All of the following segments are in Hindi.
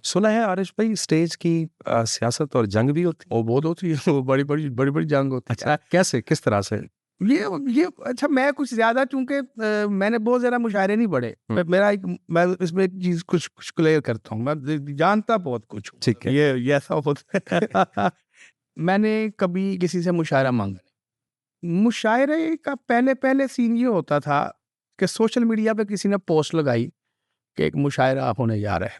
सुना है आरिश भाई स्टेज की सियासत और जंग भी होती है। वो बहुत होती है, वो बड़ी जंग होती है। अच्छा, कैसे, किस तरह से? ये अच्छा, मैं कुछ ज्यादा चूंकि मैंने बहुत ज्यादा मुशायरे नहीं पढ़े। मैं इसमें एक चीज कुछ क्लियर करता हूँ, मैं जानता बहुत कुछ हूँ। ठीक है। ये ऐसा होता है। मैंने कभी किसी से मुशायरा मांगा नहीं। मुशायरे का पहले पहले सीन ये होता था कि सोशल मीडिया पे किसी ने पोस्ट लगाई कि एक मुशायरा होने जा रहा है,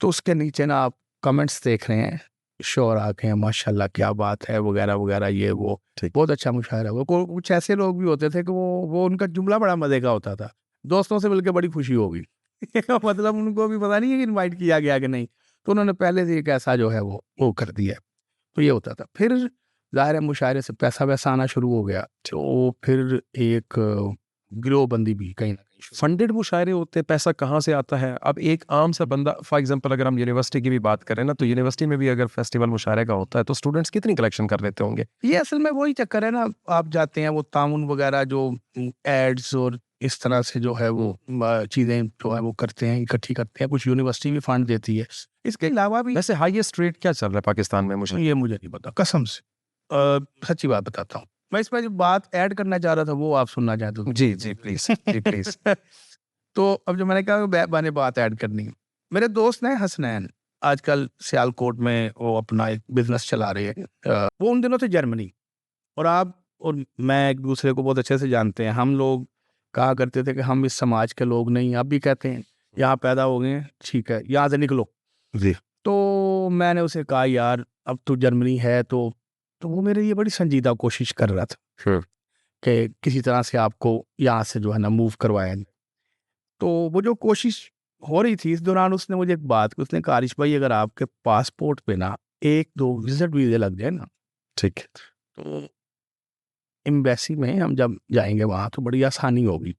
तो उसके नीचे ना आप कमेंट्स देख रहे हैं, शोर आके हैं, माशाल्लाह क्या बात है, वगैरह वगैरह, ये वो ठीक। बहुत अच्छा मुशायरा हुआ। कुछ ऐसे लोग भी होते थे कि वो उनका जुमला बड़ा मजे का होता था, दोस्तों से मिलकर बड़ी खुशी होगी। मतलब उनको भी पता नहीं है कि इनवाइट किया गया कि नहीं, तो उन्होंने पहले से एक ऐसा जो है वो कर दिया। तो ये होता था। फिर ज़ाहिर है मुशायरे से पैसा वैसा आना शुरू हो गया, तो फिर एक गिरोहबंदी भी कहीं ना कहीं फंडेड मुशायरे होते हैं, पैसा कहाँ से आता है? अब एक आम सा बंदा, फॉर एग्जांपल अगर हम यूनिवर्सिटी की भी बात करें ना, तो यूनिवर्सिटी में भी अगर फेस्टिवल मुशायरे का होता है तो स्टूडेंट्स कितनी कलेक्शन कर लेते होंगे? ये असल में वही चक्कर है ना। आप जाते हैं वो ताउन वगैरह जो एड्स और इस तरह से जो है वो चीज़ें जो है वो करते हैं, इकट्ठी करते हैं, कुछ यूनिवर्सिटी भी फंड देती है। इसके अलावा भी वैसे हाईएस्ट रेट क्या चल रहा है पाकिस्तान में मुझे? ये मुझे नहीं पता कसम से। सच्ची बात बताता हूँ। मैं इसमें जो बात ऐड करना चाह रहा था वो आप सुनना चाहते हो? जी जी प्लीज, जी प्लीज। तो अब जो मैंने कहा मैंने बात ऐड करनी है। मेरे दोस्त हैं हसनैन, आजकल सियालकोट में वो अपना एक बिजनेस चला रहे हैं। वो उन दिनों थे जर्मनी, और आप और मैं एक दूसरे को बहुत अच्छे से जानते हैं। हम लोग कहा करते थे कि हम इस समाज के लोग नहीं, आप भी कहते हैं यहाँ पैदा हो गए हैं, ठीक है यहाँ से निकलो जी। तो मैंने उसे कहा यार अब तू जर्मनी है तो वो मेरे लिए बड़ी संजीदा कोशिश कर रहा था कि किसी तरह से आपको यहाँ से जो है ना मूव करवाया जाए। तो वो जो कोशिश हो रही थी, इस दौरान उसने मुझे एक बात की। उसने कहा आरिश भाई अगर आपके पासपोर्ट पे ना 1-2 विजिट वीजे लग जाए ना, ठीक है। तो एम्बेसी में हम जब जाएंगे वहाँ तो बड़ी आसानी होगी।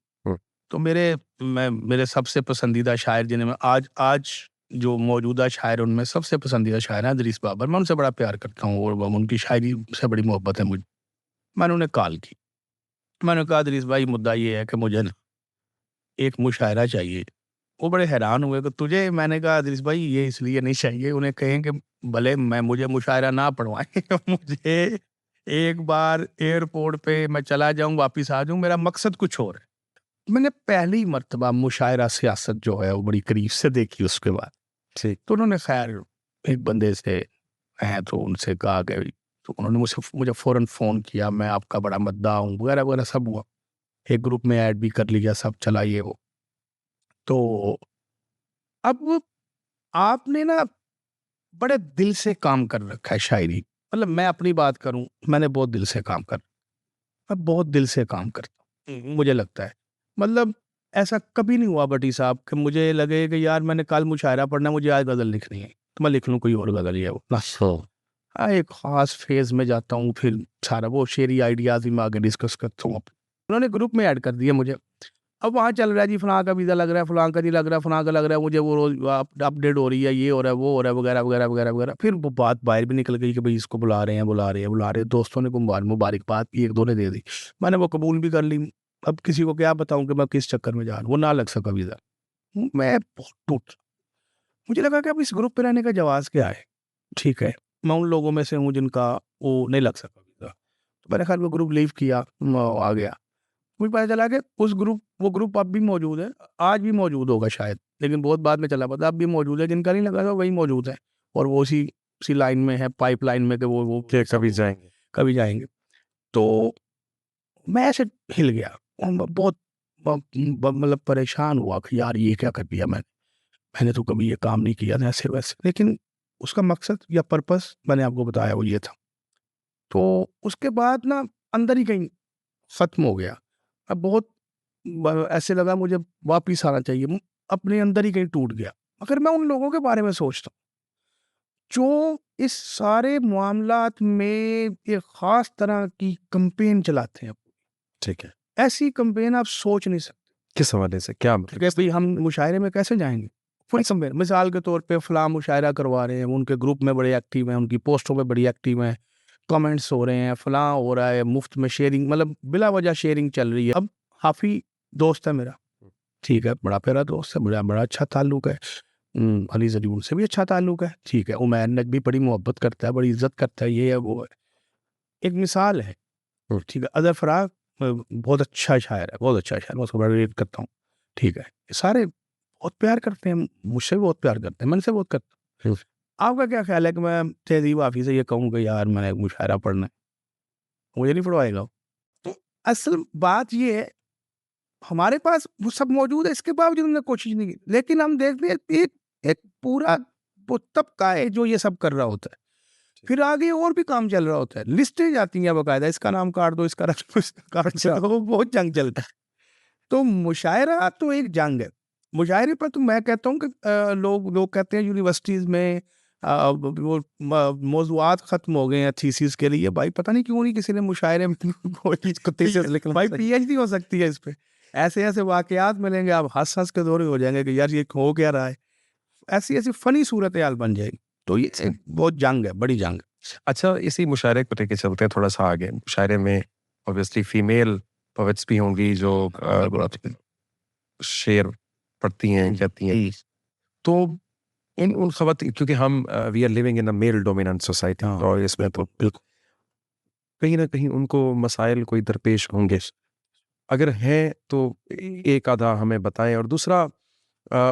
तो मेरे सबसे पसंदीदा शायर जिन्हें मैं आज आज जो मौजूदा शायर उनमें सबसे पसंदीदा शायर हैं इदरीस बाबर। मैं उनसे बड़ा प्यार करता हूँ और उनकी शायरी से बड़ी मोहब्बत है मुझे। मैंने उन्हें कॉल की, मैंने कहा इदरीस भाई मुद्दा ये है कि मुझे ना एक मुशायरा चाहिए। वो बड़े हैरान हुए कि तुझे? मैंने कहा इदरीस भाई ये इसलिए नहीं चाहिए, उन्हें कहें कि भले मुझे मुशायरा ना पढ़वाएं, मुझे एक बार एयरपोर्ट पे मैं चला जाऊं वापिस आ जाऊं, मेरा मकसद कुछ और है। मैंने पहली मर्तबा मुशायरा सियासत जो है वो बड़ी करीब से देखी उसके बाद। ठीक। तो उन्होंने खैर एक बंदे से हैं तो उनसे कहा कि तो उन्होंने मुझे फ़ौरन फ़ोन किया, मैं आपका बड़ा मद्दाह हूँ वगैरह वगैरह सब हुआ। एक ग्रुप में ऐड भी कर लिया, सब चला ये वो। तो अब आपने ना बड़े दिल से काम कर रखा है शायरी। मतलब मैं अपनी बात करूँ, मैंने बहुत दिल से काम कर मैं बहुत दिल से काम करता हूँ, मुझे लगता है। मतलब ऐसा कभी नहीं हुआ भट्टी साहब कि मुझे लगे कि यार मैंने कल मुशायरा पढ़ना, मुझे आज गज़ल लिखनी है, तो मैं लिख लूँ कोई और गज़ल ये वो ना। एक ख़ास फ़ेज़ में जाता हूँ, फिर सारा वो शेरी आइडियाज़ ही मैं आगे डिस्कस करता हूँ। उन्होंने ग्रुप में ऐड कर दिया मुझे। अब वहाँ चल रहा है जी, फलाँ का वीज़ा लग रहा है, फलाँ का नहीं लग रहा है, फलाँ का लग रहा है, मुझे वो रोज़ अपडेट हो रही है, ये हो रहा है, वो हो रहा है, वगैरह, वगैरह, वगैरह, वगैरह। फिर वो बात बाहर भी निकल गई कि भई इसको बुला रहे हैं, बुला रहे हैं, बुला रहे हैं। दोस्तों ने मुबारकबाद भी 1-2 ने दे दी। मैंने वो कबूल भी कर ली। अब किसी को क्या बताऊँ कि मैं किस चक्कर में जा रहा हूँ, वो ना लग सका वीज़ा। मैं बहुत टूटा। मुझे लगा कि अब इस ग्रुप पे रहने का जवाज़ क्या है? ठीक है, मैं उन लोगों में से हूँ जिनका वो नहीं लग सका वीज़ा। तो मैंने खैर वो ग्रुप लीव किया, मैं आ गया। मुझे पता चला कि वो ग्रुप अब भी मौजूद है, आज भी मौजूद होगा शायद, लेकिन बहुत बाद में चला पता, अब भी मौजूद है। जिनका नहीं लगा था वही मौजूद है, और वो उसी लाइन में है, पाइपलाइन में कि वो कि कभी जाएंगे। कभी जाएँगे। तो मैं ऐसे हिल गया और मैं बहुत मतलब परेशान हुआ कि यार ये क्या कर दिया मैंने। मैंने तो कभी ये काम नहीं किया था ऐसे-वैसे, लेकिन उसका मकसद या पर्पस मैंने आपको बताया वो ये था। तो उसके बाद ना अंदर ही कहीं ख़त्म हो गया। अब बहुत ऐसे लगा मुझे वापिस आना चाहिए। अपने अंदर ही कहीं टूट गया। मगर मैं उन लोगों के बारे में सोचता हूँ जो इस सारे मामलात में एक ख़ास तरह की कैंपेन चलाते हैं। ठीक है। ऐसी कैंपेन आप सोच नहीं सकते किस हवाले से, क्या कि मतलब? भाई हम मुशायरे में कैसे जाएंगे। पूरी कैंपेन, मिसाल के तौर पे फलां मुशायरा करवा रहे हैं, उनके ग्रुप में बड़े एक्टिव हैं, उनकी पोस्टों में बड़ी एक्टिव हैं, कमेंट्स हो रहे हैं, फलां हो रहा है, मुफ्त में शेयरिंग, मतलब बिला वजह शेयरिंग चल रही है। अब हाफी दोस्त है मेरा, ठीक है, बड़ा प्यारा दोस्त है, बड़ा बड़ा अच्छा ताल्लुक है। अली ज़रूर से भी अच्छा ताल्लुक है, ठीक है, उमैर नक भी बड़ी मोहब्बत करता है, बड़ी इज्जत करता है, ये है वो है। एक मिसाल है, ठीक है, अदर फराग बहुत अच्छा शायर है, बहुत अच्छा शायर, मैं उसको बड़ा रेट करता हूँ, ठीक है, सारे बहुत प्यार करते हैं, मुझसे भी बहुत प्यार करते हैं, मन से बहुत करते हैं। आपका क्या ख्याल है कि मैं तहज़ीब आफ़ी से ये कहूँ कि यार मैंने एक मुशायरा पढ़ना है, मुझे नहीं पढ़वाएगा वो? तो असल बात ये है, हमारे पास वो सब मौजूद है, इसके बावजूद हमने कोशिश नहीं की। लेकिन हम देखते हैं एक एक पूरा वो तबका है जो ये सब कर रहा होता है। फिर आगे और भी काम चल रहा होता है। लिस्टें जाती हैं बाकायदा, इसका नाम काट दो, इसका रख दो, इसका काट दो, वो बहुत जंग चलता है। तो मुशायरा तो एक जंग है। मुशायरे पर तो मैं कहता हूँ कि लोग लोग कहते हैं यूनिवर्सिटीज़ में वो मौज़ूआत ख़त्म हो गए हैं थीसिस के लिए। भाई पता नहीं क्यों नहीं किसी ने मुशायरे में कोई थीसिस लिखना। भाई पीएचडी हो सकती है इस पे। ऐसे-ऐसे वाक़यात मिलेंगे, आप हँस-हँस के दौरे हो जाएँगे कि यार ये हो क्या रहा है? ऐसी-ऐसी फ़नी सूरत-ए-हाल बन जाएगी। तो ये एक बहुत जंग है, बड़ी जंग है। अच्छा, इसी मुशायरे को लेके चलते हैं थोड़ा-सा आगे। मुशायरे में ऑब्वियसली फीमेल पोएट्स भी होंगी जो शेर पढ़ती हैं, कहती हैं। तो इन उन ख़वातीन, क्योंकि हम we are living in a male dominant society, हाँ, और इसमें तो बिल्कुल। कहीं न कहीं उनको मसाइल कोई दरपेश होंगे। अगर हैं तो एक आधा हमें बताएँ, और दूसरा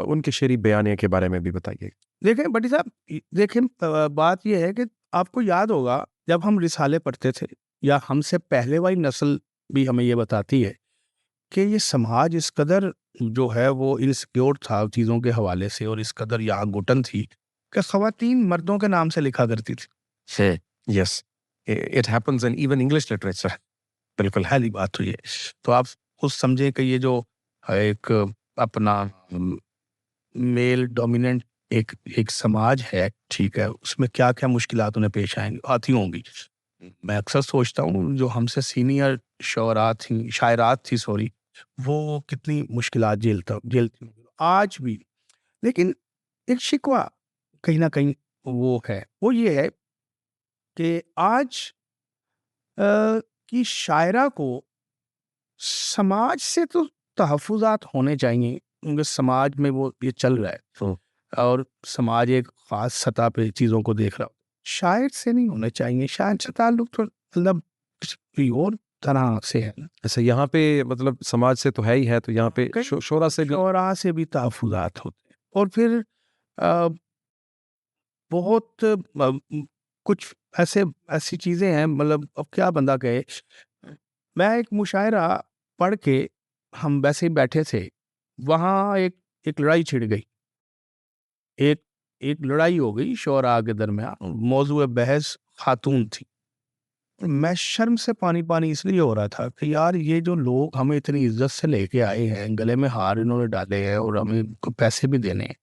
उनके शेरी बयानिया के बारे में भी बताइए। देखें भट्टी साहब, देखें बात ये है कि आपको याद होगा जब हम रिसाले पढ़ते थे, या हमसे पहले वाली नस्ल भी हमें ये बताती है कि ये समाज इस कदर जो है वो इनसिक्योर था चीज़ों के हवाले से, और इस कदर यहाँ घुटन थी कि ख़वातीन मर्दों के नाम से लिखा करती थी। Yes, it happens in even English literature. बिल्कुल पहली बात तो ये। तो आप खुद समझें कि ये जो एक अपना मेल डोमिनेंट एक एक समाज है, ठीक है, उसमें क्या-क्या मुश्किलात उन्हें पेश आएँगी, आती होंगी। मैं अक्सर सोचता हूँ जो हमसे सीनियर शायरात थी सॉरी, वो कितनी मुश्किलात झेलती होंगी आज भी। लेकिन एक शिकवा कहीं न कहीं वो है, वो ये है कि आज की शायरा को समाज से तो तहफ़्फ़ुज़ात होने चाहिए, क्योंकि समाज में वो ये चल रहा है, और समाज एक ख़ास सतह पे चीज़ों को देख रहा हो। शायर से नहीं होने चाहिए, शायर से ताल्लुक तो मतलब किसी और तरह से है ना। अच्छा, यहाँ पे मतलब समाज से तो है ही है, तो यहाँ पे कई शोरा से भी शोरा से भी तहफ़्फ़ुज़ात होते हैं, और फिर अ, बहुत कुछ ऐसी चीज़ें हैं, मतलब अब क्या बंदा कहे। मैं एक मुशायरा पढ़ के, हम वैसे ही बैठे थे, वहाँ एक एक लड़ाई छिड़ गई। एक एक लड़ाई हो गई शोरा के दरमियान, मौज़ूए बहस खातून थी। और मैं शर्म से पानी-पानी इसलिए हो रहा था कि यार ये जो लोग हमें इतनी इज़्ज़त से लेके आए हैं, गले में हार इन्होंने डाले हैं और हमें इनको पैसे भी देने हैं,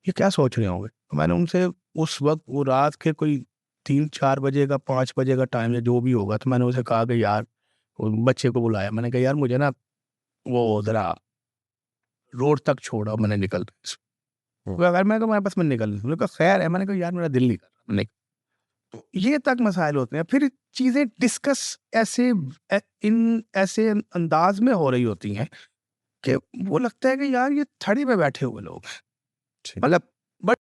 ये क्या सोच रहे होंगे? तो मैंने उनसे उस वक़्त, वो रात के कोई 3-4 बजे का, 5 बजे का टाइम, या जो भी होगा, तो मैंने उनसे कहा कि यार, वो बच्चे को बुलाया, मैंने कहा यार मुझे ना वो ज़रा रोड तक छोड़ो, मैंने निकलना है। हुँ। वो अगर मैं, तो मैं बस मैं निकल, मैंने कहा खैर है, मैंने कहा यार मेरा दिल नहीं कर रहा, नहीं। तो ये तक मसाइल होते हैं। फिर चीज़ें डिस्कस इन ऐसे अंदाज में हो रही होती हैं कि वो लगता है कि यार ये थड़ी पे बैठे हुए लोग हैं। ठीक। मतलब